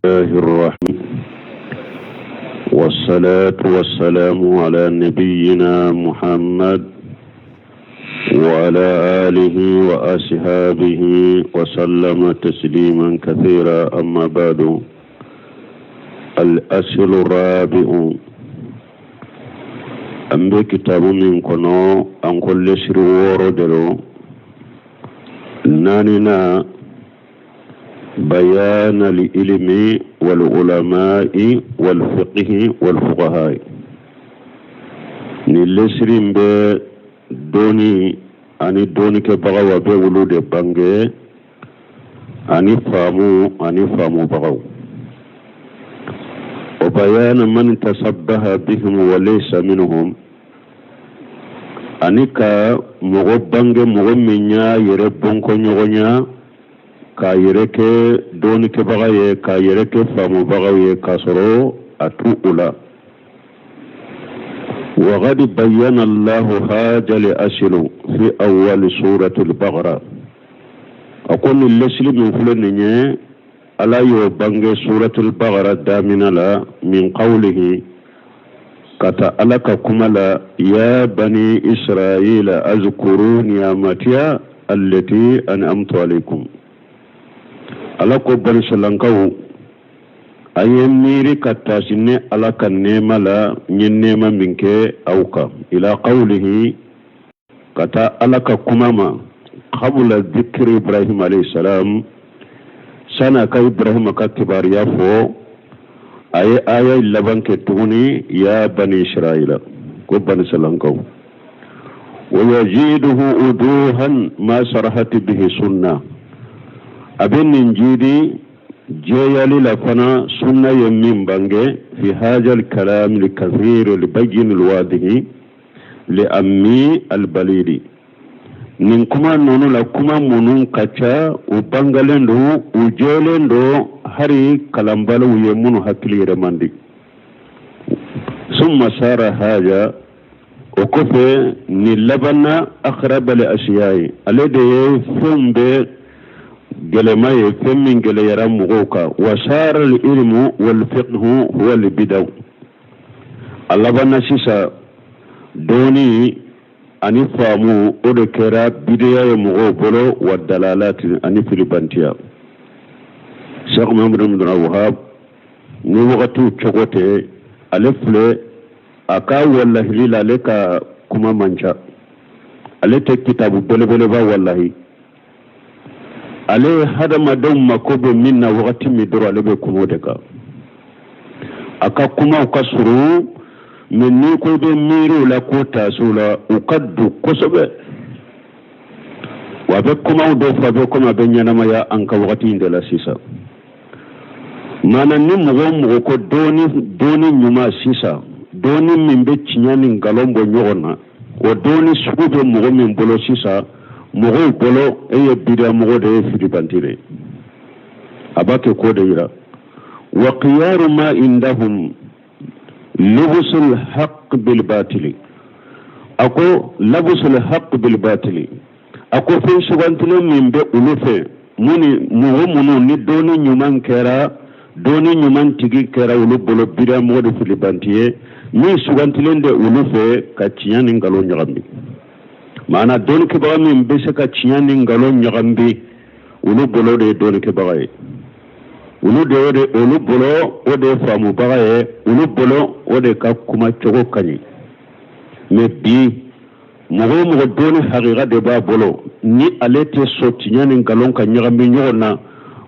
الله الرحمن والصلاة والسلام على نبينا محمد وعلى آله وأصحابه وسلم تسليما كثيرا. أما بعد، الأصل الرابع أمبي كتاب من كنو أن كل شرور درو ناننا بيان العلم والعلماء والفقه والفقهاء. نلسرين بدوني أني دوني كبغوا بولود بانجي أني فامو بغوا، وبيان من تشبه بهم وليس منهم. أني كا مغبانجي مغمينيا يربون كونيغونيا ka yere ke doni ke bagaye ka yere ke famu bagaye kasoro atu ula. وقد بين الله هذا الأصل في أول سورة البقرة. أقول الأصل من فلنية ألا يبنغ سورة البقرة دامنا لا من قوله كتا ألك كملا يا بني إسرائيل أذكروا نعمتي التي أنعمت عليكم. ala ko bani salankaw aye miri katta sinne ala kan nema la nyen nema minke auka ila qawlihi kata ala ka kumama qabla dhikri ibrahim alayhi salam sana ka ibrahim ka kibar ya fo aye aya labanke tuni ya bani israila ko bani salankaw wa yajiduhu uduhan ma sarahat bihi sunnah. abin ninjidi jeyali la fana sunna yemmin bange fi haja al-kalam al-kathir li-bayyin al-wadihi li-ammi al-balidi. nin kuma nonu la kuma munun kacha u bangalendo u jelendo hari kalambalo yemunu hakili remandi. summa sara haja okofe ni labana akhrab al-ashyai alede fumbe gelemaye femmin gele yaram mugoka wa sara al-ilmu wal fiqhu huwa al-bidaw. Allah bana sisa doni ani famu ode kera bidiya ya mugo bolo wa dalalat ani filibantiya. Sheikh Muhammad bin Wahab ni wakatu chokote alefle aka wallahi lila leka kuma mancha alete kitabu bele ba wallahi ale hadama don makobe minna wakati midoro alebe kumodeka aka kuma ukasuru minni ko be miru la ko tasula ukaddu kosobe wabe kuma do fabe kuma be nyanama ya anka wakati indela sisa mana ni mugo ko doni nyuma sisa doni mimbe chinyani ngalombo nyogona o doni sugube mugo min bolo sisa mugo bolo eye bida mugo de fidi bantire abake ko de ira wa qiyaru ma indahum lubsul haqq bil batil. ako labsul haqq bil batil ako fe sugantile min be ulufe muni mugo ni doni nyuman kera doni nyuman tigi kera ulu bolo bida mugo de fidi bantiye ni sugantile de ulufe ka tiyani ngalo nyagambi. mana don ke baga min be se ka tiyani ngalo nyagambi ulu bolo de don ke baga ulu bolo ode famu baga ulu bolo ode ka kuma chogo kani me bi mugo don haqiqa de ba bolo ni alete so tiyani ngalo ka nyagambi nyona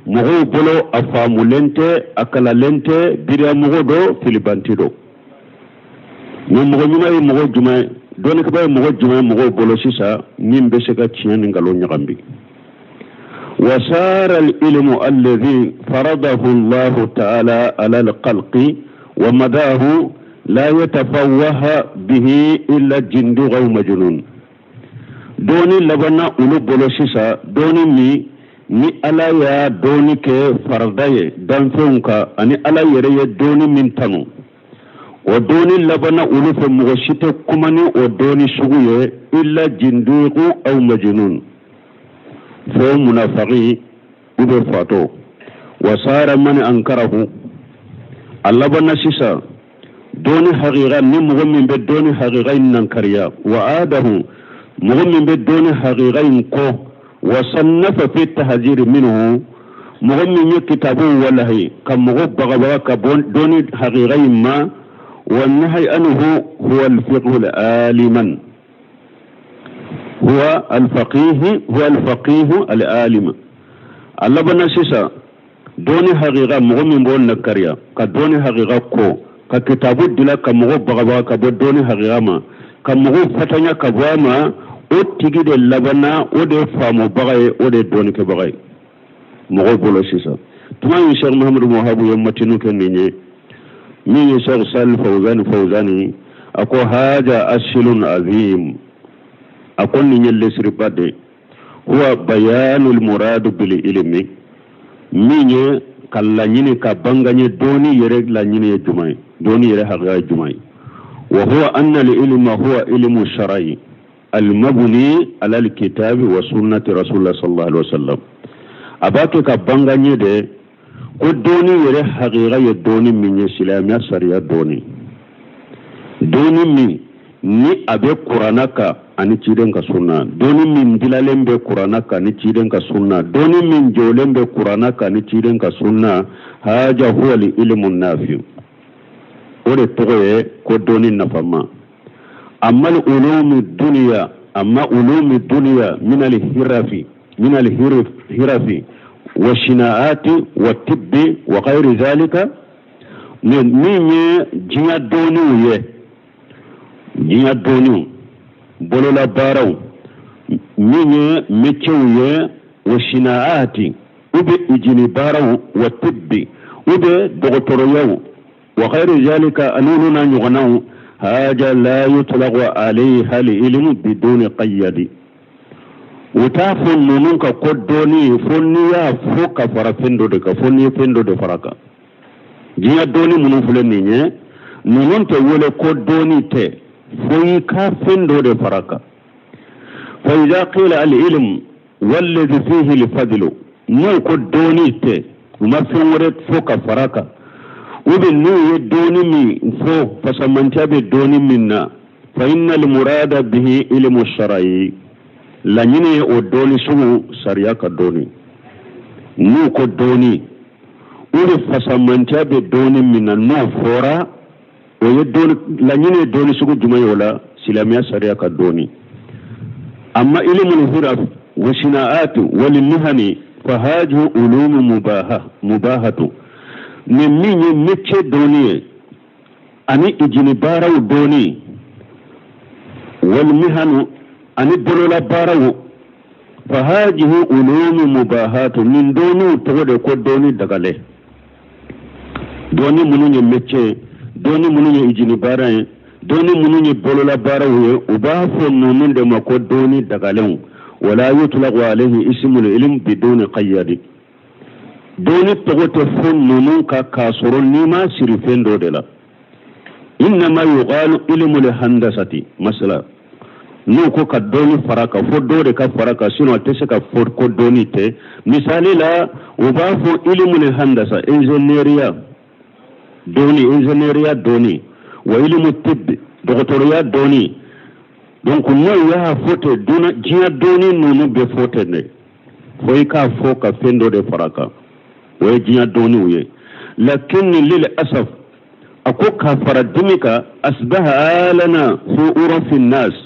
mugo bolo afamu lente akala lente bira mugo do filibantido ni mugo nyuma mugo juma don ke bay mugo juma mugo bolo sisa nim be se ka tiyani ngalo nyagambi. وصار العلم الذي فرضه الله تعالى على الخلق ومداه لا يتفوه به إلا جند أو مجنون. دوني لبنا أولو بولو سيسا دوني ni ala ya doni ke fardaye dan fonka ani ala yere doni min tanu o doni labana ulufe mugoshite kumani o doni suguye illa jinduqu aw majnun fo munafaqi ube fato وصار من أنكره الله بنا سيسا دون حقيقة مغمم بدون حقيقة ننكريا وعاده مغمم بدون حقيقة نكو وصنف في التحذير منه مغمم كتابه والله كمغب بغبغا دون حقيقة ما والنهي عنه هو الفقه العالم هو الفقيه العالم الله بنا سيسا دون حقيقة مغمم بون نكريا كدون حقيقة كو ككتابو دلا كمغب بغبغا كبدون حقيقة ما كمغب فتنيا كبواما o tigi de labana o de faamu bagay o de doni ke bagay mo bolo sisa tuma yi Cheikh Muhammad Mohabu yamatinu ken ni ni Cheikh Sal Fawzani ako haja aslun azim akon ni nyelle siribade huwa bayanul murad bil ilmi minye kala nyini ka banganye doni yere la nyini jumay doni yere haga jumay wa huwa anna al ilma huwa ilmu shar'i المبني على الكتاب وسنة رسول الله صلى الله عليه وسلم أباك كبانغاني ده كدوني يره حقيقة يدوني من الإسلام سريع دوني من ni abe Qur'ana ka ani ciden ka sunna doni min dilalen be Qur'ana ka ni ciden ka sunna doni min jolen be Qur'ana ka ni ciden ka sunna haja huwa li ilmun nafi ore toye ko doni nafama أما العلوم الدنيا من الهرف والشناعات والطب وغير ذلك من جنيا دوني بولولا بارو من ميتشوية والشناعات وبي إجني بارو والطب وبي دغتوريو وغير ذلك أنوننا نغنو هذا لا يطلق عليها العلم بدون قيد وتافن نونك قدوني فنيا فوق فرفندو دك فني فندو دفركا جيا دوني منو فلنيني نونك ولا قدوني تي فويكا فندو دفركا فإذا قيل العلم والذي فيه الفضل نو قدوني تي وما فنورت فوق فركا وبنو يدوني من فوق فسمنتها بدوني منا فإن المراد به علم الشرعي لنيني ودوني سمو سرياك دوني نوكو دوني ولي فسمنتها بدوني منا نو فورا ويدوني لنيني دوني سمو جمعي ولا سلاميا سرياك دوني أما علم الهرف وصناعات والمهن فهذه علوم مباهة ni minye meche doni ani ijini baraw doni wal mihanu ani bolola baraw fa hadhihi ulum mubahat min doni togode ko doni dagale doni mununye meche doni mununye ijini baraw doni mununye bolola baraw ubafo nunun de mako doni dagale wala yutlaqu alayhi ismul ilm bidun qayyad doni togote fon nunun ka kasoro nima sirifendo de la innama yuqalu ilmu handasati masala no ko ka doni faraka fo dode ka faraka sino tese ka fo ko doni te misali la uba fo ilmu handasa ingenieuria doni wa ilmu tibb doctoria doni donc no ya fote dona jiya doni nunu be fote ne foy ka fo ka fendo de faraka ويجينا دوني لكن للأسف أكو كفر دمك أصبح لنا في عرف الناس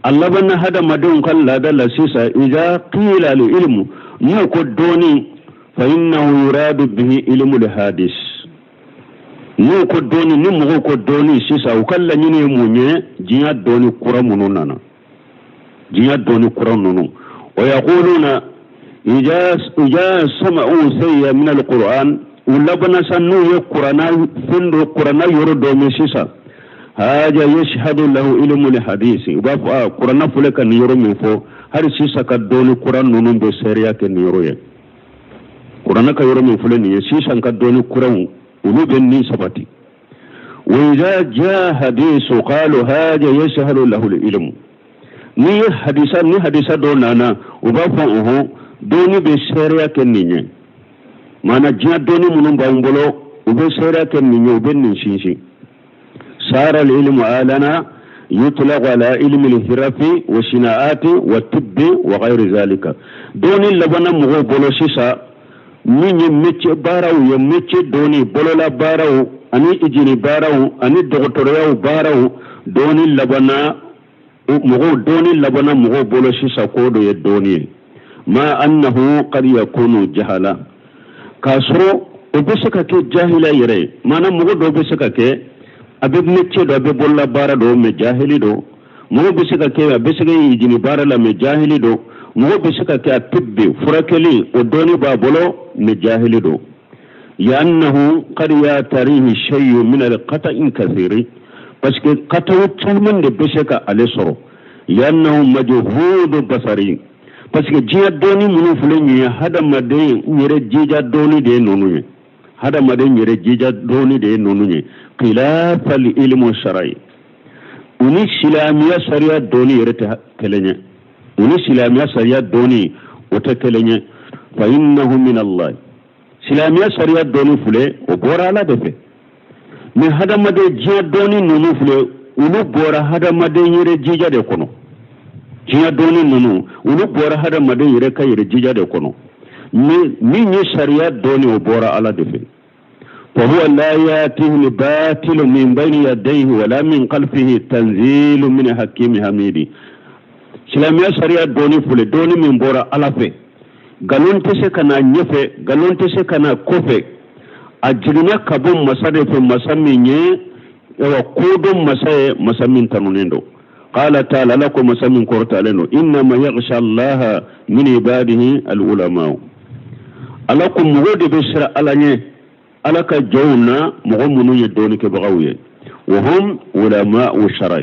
الله بنا هذا مدون قال لا دل سيسا إذا قيل العلم نوكو دوني فإنه يراد به علم الحادث نوكو دوني نمغوكو دوني سيسا وكال نيني موني جينا دوني كرامونونا جينا دوني كرامونو ويقولون إذا سمعوا سيئا من القرآن ولبنا سنو يقرنا فندو قرنا يرد مسيسا هذا يشهد له علم الحديث وبافا قرنا فلك نيرو من فو هل سيسا كدوني قران نونو بسريا كنيرو قرنا كيرو من فلني سيسا كدوني قران ولبني سبتي وإذا جاء حديث قالوا هذا يشهد له العلم ني حديثا دونانا وبافا دوني بسريا كنيني mana jiya doni munun ba umbolo ube sera ken minyo ube nin shinshi sara al-ilmu alana yutlaq ala ilmi al-hirafi wa shina'ati wa tibbi wa ghayri zalika doni labana mugo bolo sisa minye mecce baraw ya mecce doni bolola baraw ani ijini baraw ani doktoriyaw baraw doni labana mugo bolo sisa kodo ya doni ma annahu qad yakunu jahala kasro obesaka ke jahila yere mana mugo do besaka ke abe mecce do abe bolla bara do me jahili do mugo besaka ke abe saka ijini bara la me jahili do mugo besaka ke atibbi furakeli o doni ba bolo me jahili do ya annahu qad yatarihi shay'un min al-qata'in kathiri parce que qata'u tsalman de besaka alesoro ya annahu majhudu basari parce que jiya doni munu fulenye hada made nyere jija doni de nonunye hada made nyere jija doni de nonunye khilaf al ilmu shar'i uni silamiya sharia doni yere kelenye uni silamiya sharia doni wota kelenye fa innahu min Allah silamiya sharia doni fule o bora la defe mais hada made jiya doni nonu fule unu bora hada made nyere jija de kono jiya doni nunu unu bora hada made yere ka yere jija de kono min yi sharia doni o bora ala defe fa huwa la yatihi al-batil min bayni yadayhi wala min khalfihi tanzilu min hakim hamidi silamiya sharia doni fule doni min bora ala fe galon tese kana nyefe galon tese kana kofe a jirina kabon masade fe masaminye ewa kodon masaye masamin tanunendo قال تعالى لكم مسمين كورتالينو إنما يغشى الله من عباده العلماء ألكم مغود بسر ألانيه ألك جونا مغمونو يدوني كبغاوية وهم علماء الشرع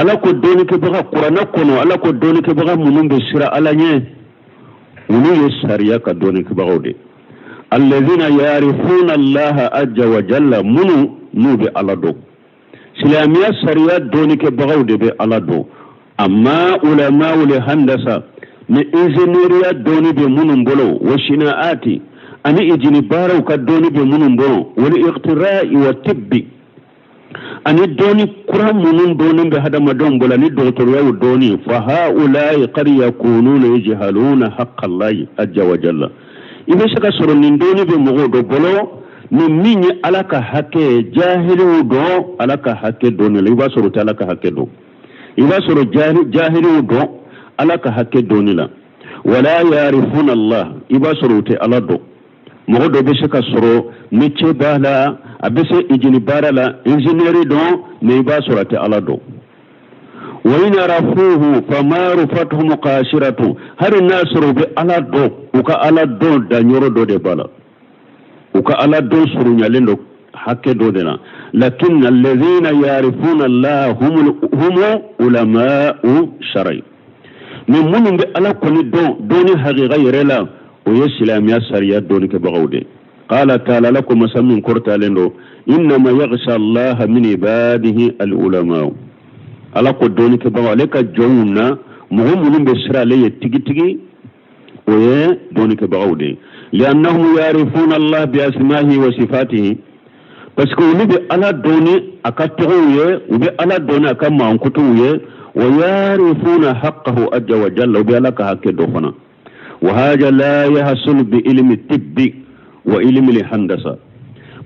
ألكو دوني كبغا قرآن كونو ألكو دوني كبغا منون بسر ألانيه ونو يساريا كدوني كبغاودي الذين يعرفون الله عز وجل منو نوبي على دو silamiya sariya doni ke bagaw de be ala do amma ulama ul handasa ne ingenieriya doni be munun bolo wa shina'ati ani ijini baraw ka doni be munun bolo wal iqtira'i wa tibbi ani doni kuram munun doni be hadama don bola ni doktoriya doni fa haula'i qad yakununa yajhaluna haqqa allahi azza wa jalla ibe saka soro ni doni be mugo do bolo ni minye alaka hake jahilu do alaka hake do ne liba soro ta alaka hake do iba soro jahilu do alaka hake do ne la wala yarifuna Allah iba soro te ala do mo do be shaka soro meche bala abese ijini barala engineer do ne iba soro te ala do wa in rafuhu famaru fathu muqashiratu har nasru bi ala do uka ala do da nyoro do de bala uka ala don suru nyalendo hakke do dena lakin alladhina yarifuna Allah hum ulama'u shar'i min munun be ala koni doni haqiqa yerela o yesilamiya sariya doni ke bagawde qala ta'ala lakum masamin kurtalendo inma yaghsha Allah min ibadihi al-ulama ala ko doni ke bagawle ka jonna mu'minun be sirale tigi o ye doni ke bagawde لأنهم يعرفون الله بأسمائه وصفاته parce que olu be ala doni akatoye ube ala doni akama ankutuye ويعرفون حقه عز وجل وبيلك حق دفنا وهذا لا يحصل بعلم الطب وعلم الهندسه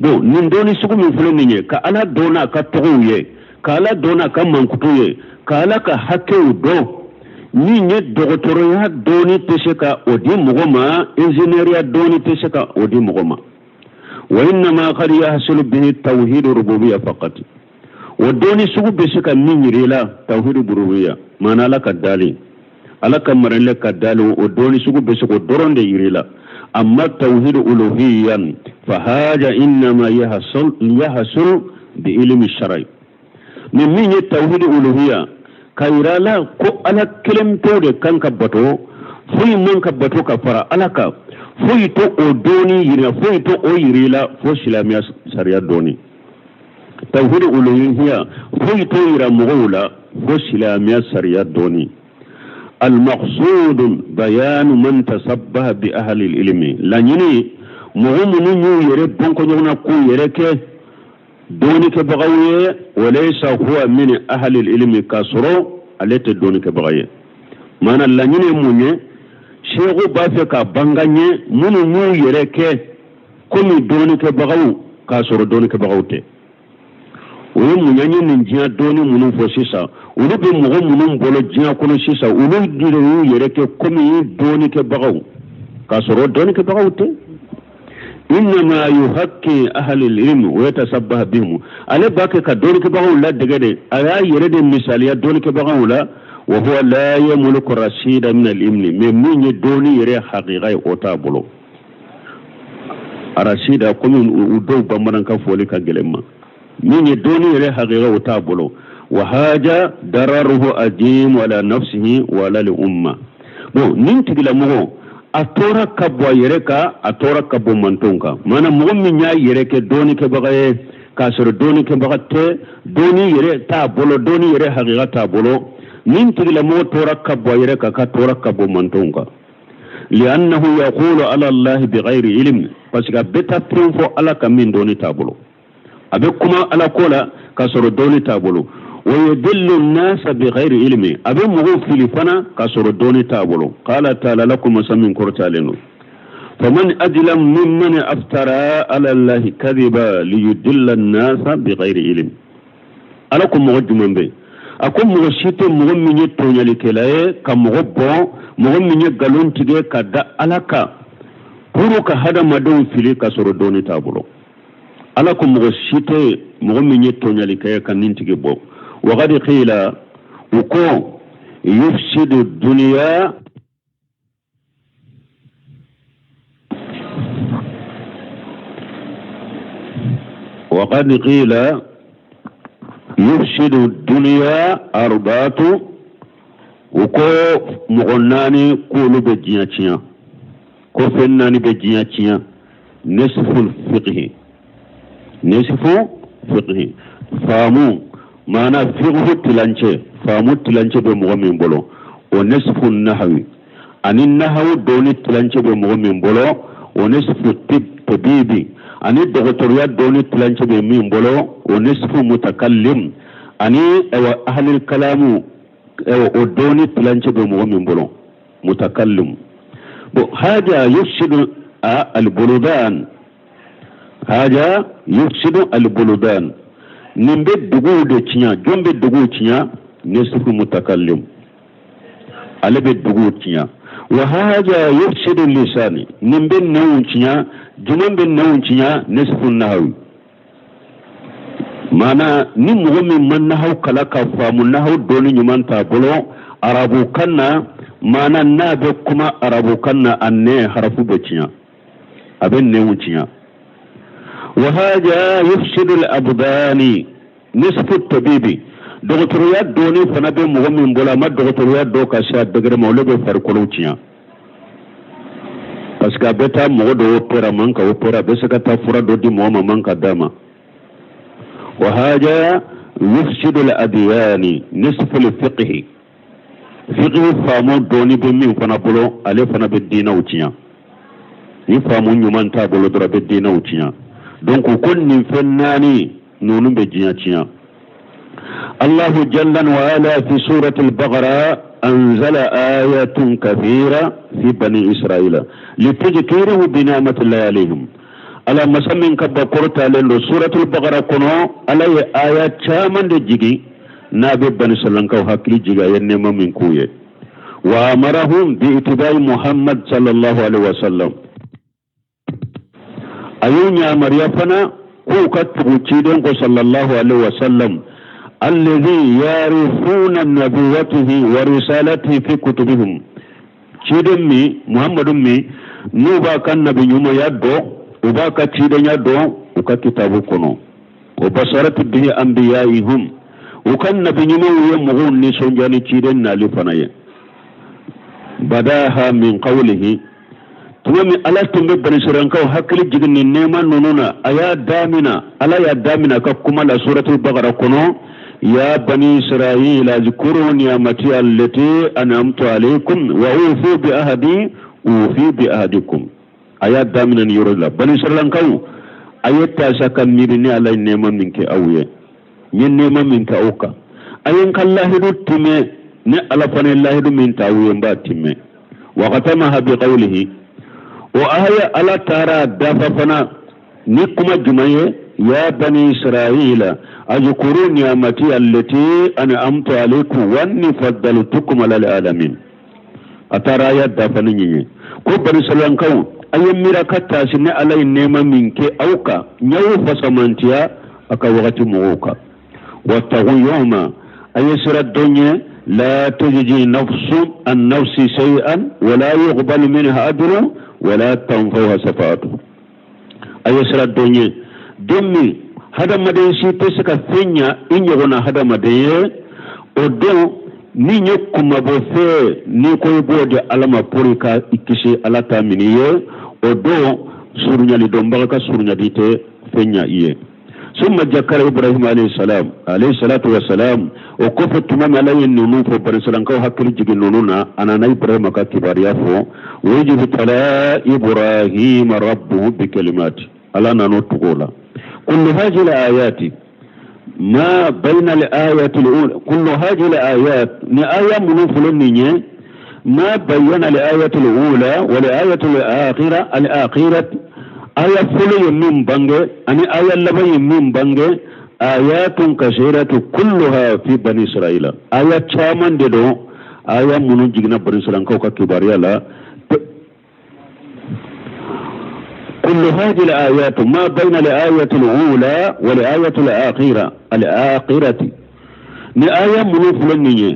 بو نندوني سوكو من فلنيه كالا دونا كاتويه كالا دونا كمانكوتويه كالا كحق دو نيني دكتوريا دوني تشكا ودي مغما انجينيريا دوني تشكا ودي مغما وانما قد يحصل به التوحيد الربوبيه فقط ودوني سوكو بشكا نينيريلا توحيد الربوبيه ما نالك الدالي alaka marale kadalo odoni sugu besoko doronde yirila amma tawhid uluhiyyan fa haja inma yahsul bi ilmi shar'i min tawhid uluhiyya kayrala ko ala kelemto de kanka bato fuy mon ka bato ka fara alaka fuy to odoni yira fuy to o yirila fo islamiya sharia doni tawhid uluhiyya fuy to yira mughula fo islamiya sharia doni المقصود بيان من تشبه بأهل العلم لانني مهم نيو يرب بونكو نيونا كو يركه دونك بغوية وليس هو من أهل العلم كسرو التي دونك بغوية مانا لانني موني شيخو بافك بانغاني من نيو يركه كومي دونك بغو كسرو دونك بغوتي oye munyanye ninjia doni munun fo sisa ulu be mogo munun bolo jia kono sisa ulu dire yu yereke komi doni ke bagaw kasoro doni ke bagaw te innama yuhakki ahli al-ilm wa yatasabbaha bihim ale bake ka doni ke bagaw la degede aya yerede misaliya doni ke bagaw la wa huwa la yamliku rashida min al-ilm me munye doni yere haqiqa o tabolo arashida komi udo bamaran ka foli ka gelema من يدوني إليه حقيقة وتابلو وهذا ضرره أجيم على نفسه ولا لأمة ننتقل مغو أتورا كبوا يريكا أتورا كبوا منتونكا مانا مغمي يريكا دوني كبغاية كاسر دوني كبغاية دوني يري تابلو دوني يري حقيقة تابلو ننتقل مغو تورا كبوا يريكا كتورا كبوا منتونكا لأنه يقول على الله بغير علم فسيكا بيتا تنفو على كمين دوني تابلو أبكما على كولا كسر الدوني تابلو ويدل الناس بغير علم أبي مغو فيلفنا كسر الدوني تابلو قال تعالى لكم مسمين كورتالينو فمن أظلم ممن أفترى على الله كذبا ليدل الناس بغير علم ألكم مغجمن بي أكم مغشيت مغمين يتوني لكلاي كمغبو مغمين يقلون تيجي كدا ألكا بروك هذا مدون فيلي كسر الدوني تابلو ala ko mogo site mogo min ye tonyali kaya kan nintigi bo waqad qila uko yufsidu dunya وقد قيل يفسد الدنيا أربعة وكو مغناني كولو بجياتيا كو فناني بجياتيا نصف الفقه فامو مانا فقه تلانشي فامو تلانشي بمغمين بولو ونصف النحوي أن النحو دوني تلانشي بمغمين بولو ونصف الطبيبي أن الدكتوريات دوني تلانشي بمغمين بولو ونصف متكلم أن أهل الكلام ودوني تلانشي بمغمين بولو متكلم هذا يفسد البلدان هذا يفسد البلدان نمبي دغو دي تشيا جومبي دغو تشيا نصف متكلم على بدغو تشيا وهذا يفسد اللسان نمبي نون تشيا جومبي نون تشيا نصف النحو معنى نمغمي من نحو كلا كفام نحو دوني نمان تابلو عربو كنا معنى نابي كما عربو كنا أني حرفو بتشيا أبن نون تشيا وهذا يفسد الأبدان نصف الطبيبي دكتوريات دوني فنبي مغمين بولا ما دكتوريات دو كاسيات دغري مولبي فرقلوتيا باسكا بيتا مودو اوبرا مانكا اوبرا بسكا تفورا دو دي موما مانكا داما وهذا يفسد الأديان نصف الفقه فقه فامو دوني بمين فنبولو علي فنبي الدين وتيا يفامو نيمان تابولو درا بالدين وتيا donc kon nin fennani nunum be jinya الله جل وعلا في سورة البقرة أنزل آيات كثيرة في بني إسرائيل لتذكره بنعمة الله عليهم على مسمين كبا قرطة لله سورة البقرة كنو على آيات شامن جيجي نابي بني سلام كو حقلي جيجا ينما من كوية وأمرهم باتباع محمد صلى الله عليه وسلم أيونيا مريفنا كو كتبو تشيدن صلى الله عليه وسلم الذي يعرفون نبوته ورسالته في كتبهم تشيدن مي محمد مي نوبا كان نبي يوم يدو وباكا تشيدن يدو وكا كتابو كنو وبصرت به أنبيائهم وكان نبي يوم يمغون نسون جاني تشيدن نالي فنايا بداها من قوله tumami ala tumbe bani surankaw hakili jigin neman nununa aya damina ala ya damina ka kuma la suratul baqara kono يا بني إسرائيل اذكروا نعمتي التي أنعمت عليكم وأوفوا بأهدي أوفي بأهدكم. آيات دامنا يورلا بني إسرائيل كانوا آيات تاسكا ميرني على النعمة منك أوي من نعمة منك أوكا أين كالله دو تيمي نعلا فن الله دو من تاوي مبا تيمي وختمها بقوله وآية على تارا داففنا نكما جمعي يا بني إسرائيل اذكروا نعمتي التي أنعمت عليكم واني فضلتكم على العالمين. أتارا آية دافنيني كو بني إسرائيل كو أي ميراكتا سنة على النعمة منك أوكا نيو فسمانتيا أكا وقت موكا واتقوا يوما أي سر الدنيا لا تجزي نفس عن نفس شيئا ولا يقبل منها عدل ولا تنفعها شفاعة. أي سر الدنيا دمي هذا مدين سيتسك فينيا إن يغنى هذا مدين ودو ni nyokuma bofe ni koy bode alama porika ikisi alata miniye odo surunya li domba ka surunya dite fenya iye summa jakara ibrahim alayhi salatu wassalam o kofa tumama alayhi nunu fo barisalan ko hakili jigi nununa anana ibrahim ka kibariya fo wajibu tala ibrahim rabbuhu bi kalimati ala nanu tugola kullu hadhihi alayati ما بين الآية الأولى كل هذه الآيات آية منفلنية ما بين الآية الأولى والآية الآخرة آية فلي من بنج أني آية لبي من بنج آيات كثيرة كلها في بني إسرائيل آية شامان دو آية منجينا بني إسرائيل كوكا كباريا لا كل هذه الآيات ما بين الآية الأولى والآية الآخرة آية منفلنية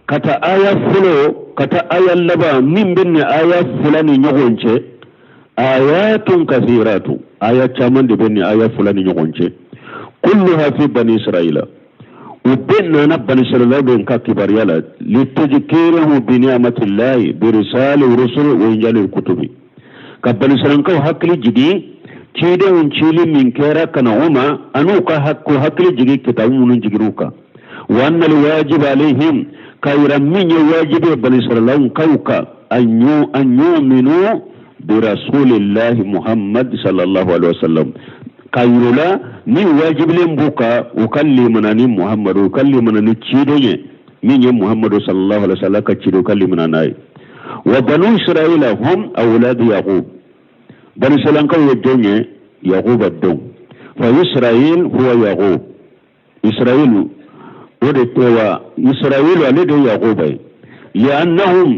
كتا آية فلو كتا آية لبا من بين آية فلان يغنش آيات كثيرات آية كمان دي بين آية فلان يغنش كلها في بني إسرائيل وبيننا بني إسرائيل بين كباريالا لتذكيره بنعمة الله برسالة ورسل وإنجيل الكتب كبني سلانكو هكلي جدي تشيدي ونشيلي من كيرا كنعوما أنوكا هكلي جدي كتاو من جدروكا وأن الواجب عليهم كيرا من واجب بني سلان كوكا أن يؤمنوا برسول الله محمد صلى الله عليه وسلم كيرولا ني واجب لمبوكا وكلمنا ني محمد وكلمنا ني تشيدي من محمد صلى الله عليه وسلم كتشيدو كلمنا ناي وبنو إسرائيل هم أولاد يعقوب بني إسرائيل كانوا يدوني يعقوب الدون فإسرائيل هو يعقوب إسرائيل ودتوا إسرائيل ولد يعقوب لأنهم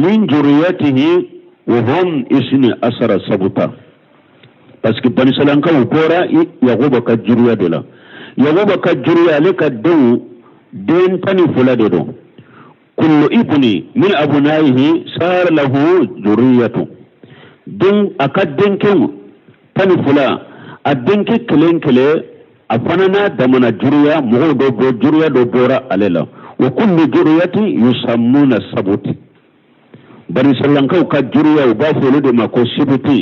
من ذريته وهم إثني عشر سبطا بس بني إسرائيل كانوا بورا يعقوب كجريا دلا يعقوب كجريا لك الدون دين تاني فلاد دون كل ابن من أبنائه صار له ذرية دين أكاد دين كم تنفلا الدين كلين كله أفننا دمنا جريا مغو دو جريا دو بورا عليلا وكل جرية يسمون السبت بني سلام كو كجريا وبافو لدي ما كو سبتي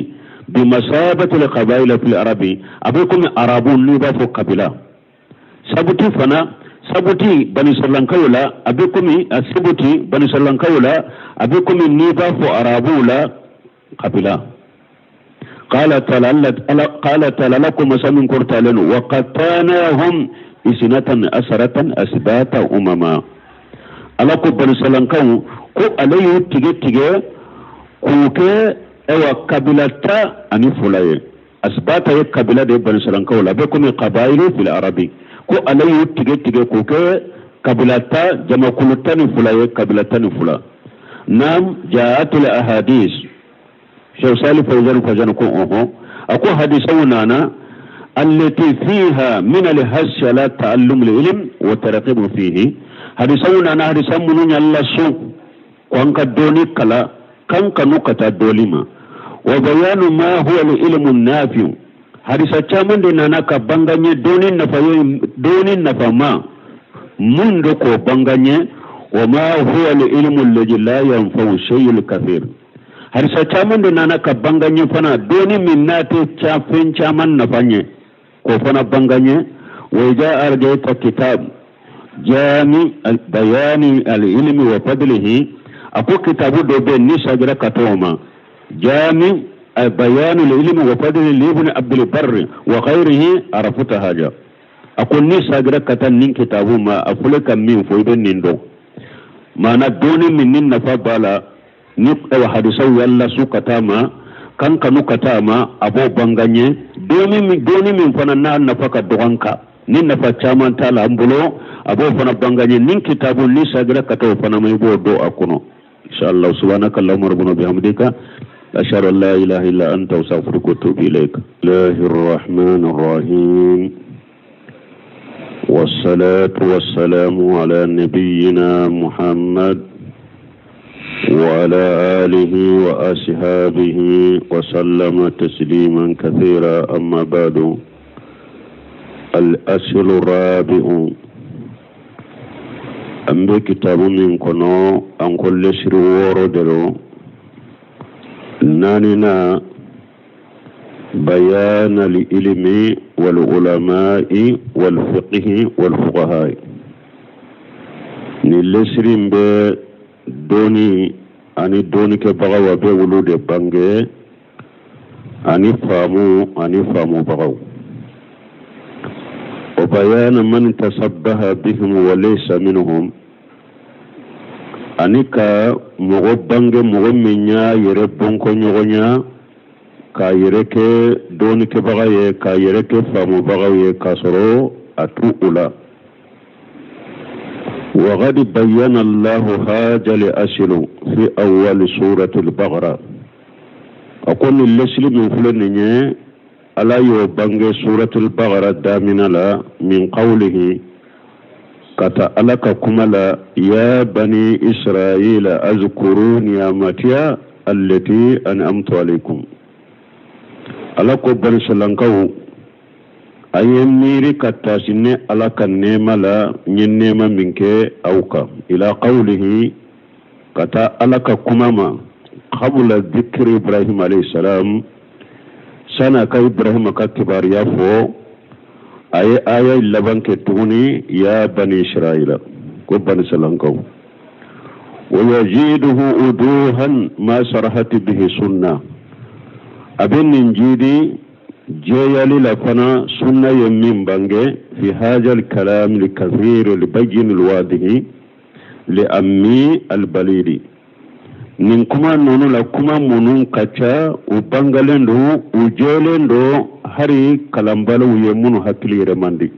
بمثابة القبائل في العربي أبيكم عربون نبافو قبيلة سبتي فنا sabuti bani sallankaula abikumi asibuti bani sallankaula abikumi niba fo arabula qabila qala ta'ala lakum samin qurtalan wa qatanahum isnatan asaratan asbata umama alako bani sallankaw ko alayu tige kuke ewa kabilata ani fulaye asbata ye kabila de bani sallankaula abikumi qabailu fil arabi ko alayu tige ko ke kabilata jama kulutani fula ye kabilatani fula nam ja'atul ahadith shaykh salih fawzan ko ako hadithuna na allati fiha min al-hash ala ta'allum al-ilm wa tarqib fihi hadithuna na hadithamun yalla su wanka doni kala kan kanu kata dolima wa bayanu ma huwa al-ilmu an-nafi' hadisa chaman de nana ka banganye donin nafama mundo ko banganye wa ma huwa al-ilmu alladhi la yanfa'u shay'un kathir hadisa chaman de nana ka banganye fana donin minnate chafin chaman nafanye ko fana banganye wa ja'a arjayta kitab jami bayani al-ilmi wa fadlihi ako kitabu do be ni sagira katoma jami bayanu al-ilmi wa fadlihi li ibn abdul barr wa ghayrihi arafuta haja ako ni sagira katan nin kitabu ma afule kam min fo ben nindo mana doni min nin nafa bala ni wa hadisa yalla su katama kan kanu katama abo banganye doni min fana na nafaka doganka nin nafa chaman tala ambulo abo fana banganye nin kitabu ni sagira kataw fana may bo do akuno inshallah subhanaka allahumma rabbuna bihamdika ashhadu an la ilaha illa anta astaghfiruka wa atubu ilaik Allahir rahmanir rahim والصلاة والسلام على نبينا محمد وعلى آله وأصحابه وسلم تسليما كثيرا أما بعد الأصل الرابع أم كتاب من كنو أن كل شرور درو ناننا بيان العلم والعلماء والفقه والفقهاء نلسرين بدوني أني دوني كبغوا بولود بانجي أني فامو بغوا وبيان من تشبه بهم وليس منهم أني كا مغبانجي مغمينيا يربون كونيغونيا ka yereke doni ke bagaye ka yereke famu bagaye kasoro atu ula wa qad bayyana Allah haja li aslu fi awwal surati al-baqara akon lisli min fulaniye ala yo bange surati al-baqara damina la min qawlihi kata alaka kumala ya bani israila azkuru ni'matiya allati an'amtu alaykum ala ko bani salankaw ayem miri katasine ala kan nema la nyen nema minke auka ila qawlihi kata ala ka kumama qabla dhikri ibrahim alayhi salam sana ka ibrahim ka kibar ya fo ay aya laban ke tuni ya bani israila ko bani salankaw wa yajiduhu uduhan ma sarahat bihi sunnah abin ninjidi jeyali la fana sunna yemmin bange fi hajal kalam li kathir li bayyin al wadihi li ammi al balidi nin kuma nonu la kuma munun kacha u bangalendo u jelendo hari kalambalu yemunu hakili remandi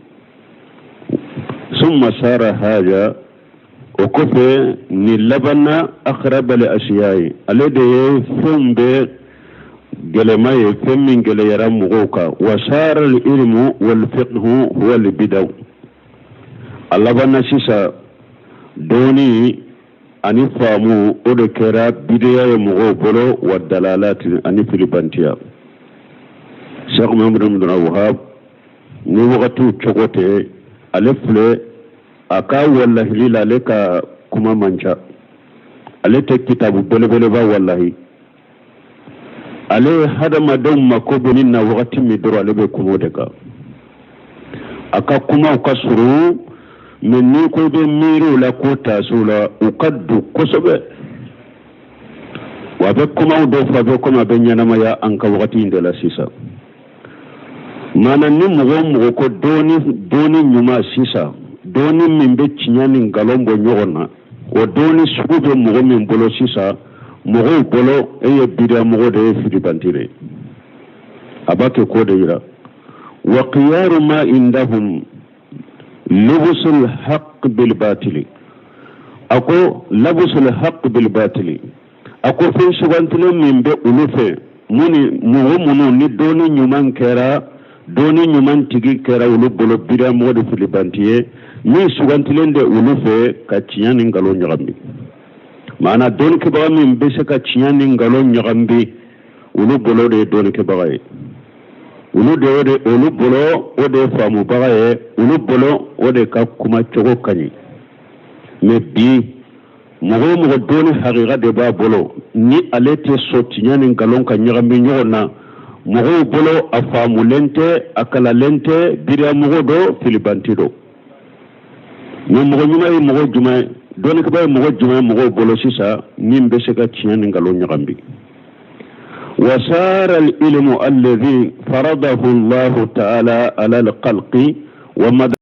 summa sara haja وكفى نلبنا أقرب الأشياء الذي فهم جلماي فمن جل يرام غوكا وصار العلم والفقه هو البدو الله بنا سيسا دوني أني فامو أذكر بداية مغوبلو والدلالات أني فيلبانتيا شيخ محمد بن الوهاب نوغتو تشوغوتي ألفل أكا والله ليلا لك كما منشا ألتك كتاب بلبلبا والله ale hadama don makobini na wakati midoro alebe kumodeka aka kuma ukasuru menni ko be miro la ko tasula ukaddu kosobe wa be kuma do fa be kuma be nyana maya anka wakati ndela sisa mana ni mugo ko doni nyuma sisa doni mimbe chinyani ngalombo nyogona o doni sugube mugo min bolo sisa mogo bolo eye bida mogo de fidi bantire abake ko de ira wa qiyaru ma indahum lubsul haqq bil batil ako lubsul haqq bil batil ako fe sugantile mimbe ulufe muni mogo ni doni nyuman kera doni nyuman tigi kera ulu bolo bida mogo de fidi bantiye ni sugantile de ulufe ka ciyani ngalo nyagambi mana don ke baga min be se ka ciyani ngalo nyagambi ulu bolo de don ke baga ye ulu bolo o de famu baga ye ulu bolo o de ka kuma chogo kanyi me bi mogo doni haqiqa de ba bolo ni alete so ciyani ngalo ka nyagambi nyona mogo bolo afamu lente akala lente bira mogo do filibantido mais mogo ñuma yi mogo juma doni ko bay mogo juma mogo bolo sisa nim be se ka tiyan ngalon ñagambi وصار العلم الذي فرضه الله تعالى على الخلق ومدى